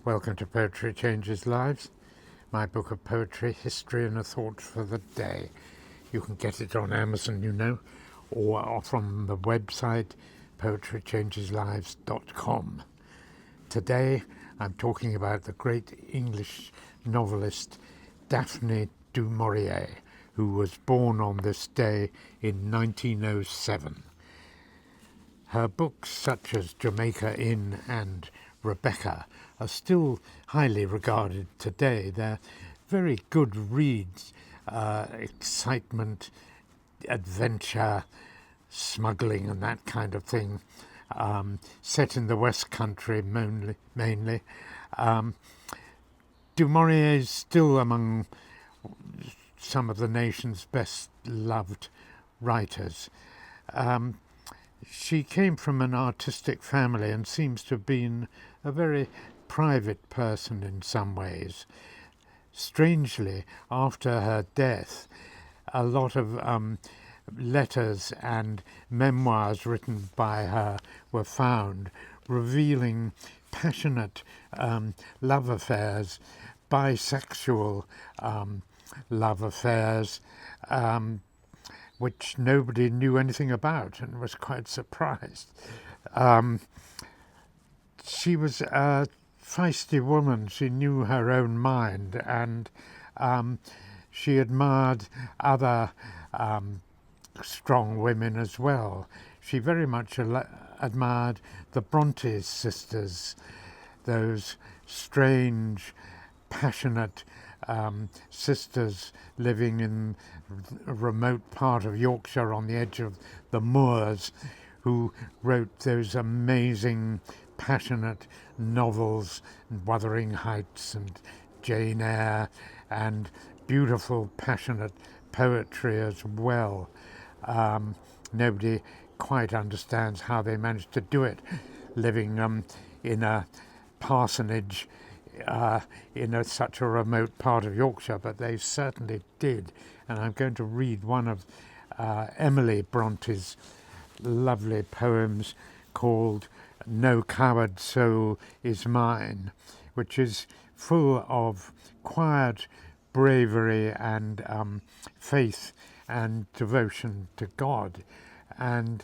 Welcome to Poetry Changes Lives, my book of poetry, history and a thought for the day. You can get it on Amazon, or from the website poetrychangeslives.com. Today I'm talking about the great English novelist Daphne du Maurier, who was born on this day in 1907. Her books such as Jamaica Inn and Rebecca are still highly regarded today. They're very good reads, excitement, adventure, smuggling and that kind of thing, set in the West Country mainly. Du Maurier is still among some of the nation's best loved writers. She came from an artistic family and seems to have been a very private person in some ways. Strangely, after her death, a lot of letters and memoirs written by her were found, revealing passionate love affairs, bisexual love affairs, which nobody knew anything about and was quite surprised. She was a feisty woman. She knew her own mind, and she admired other strong women as well. She very much admired the Brontë sisters, those strange, passionate sisters living in a remote part of Yorkshire on the edge of the moors, who wrote those amazing, passionate novels, Wuthering Heights and Jane Eyre, and beautiful, passionate poetry as well. Nobody quite understands how they managed to do it, living in a parsonage in such a remote part of Yorkshire, but they certainly did. And I'm going to read one of Emily Brontë's lovely poems called No Coward Soul Is Mine, which is full of quiet bravery and faith and devotion to God. And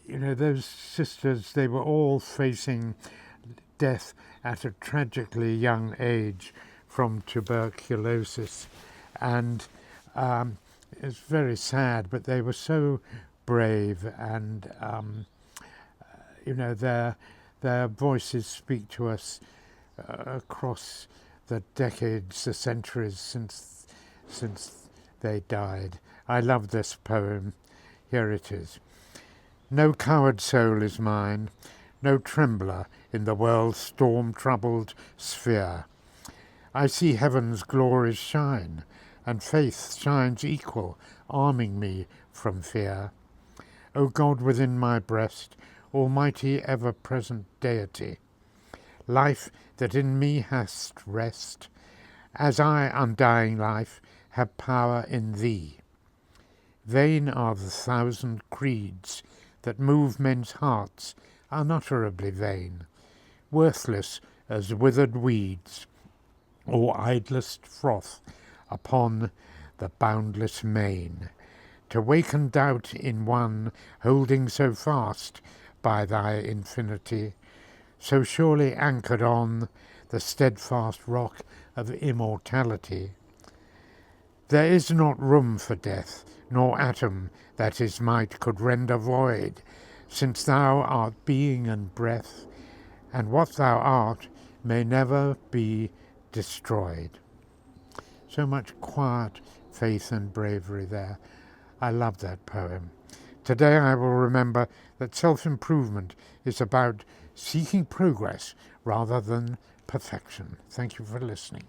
those sisters, they were all facing death at a tragically young age from tuberculosis, and it's very sad, but they were so brave, and their voices speak to us across the decades, the centuries since they died. I love this poem. Here it is. No coward soul is mine, no trembler in the world's storm-troubled sphere. I see heaven's glories shine, and faith shines equal, arming me from fear. O God within my breast, almighty ever-present deity, life that in me hast rest, as I, undying life, have power in thee. Vain are the thousand creeds that move men's hearts, unutterably vain, worthless as withered weeds, or idlest froth upon the boundless main, to waken doubt in one holding so fast by thy infinity, so surely anchored on the steadfast rock of immortality. There is not room for death, nor atom that his might could render void, since thou art being and breath, and what thou art may never be destroyed. So much quiet faith and bravery there. I love that poem. Today I will remember that self-improvement is about seeking progress rather than perfection. Thank you for listening.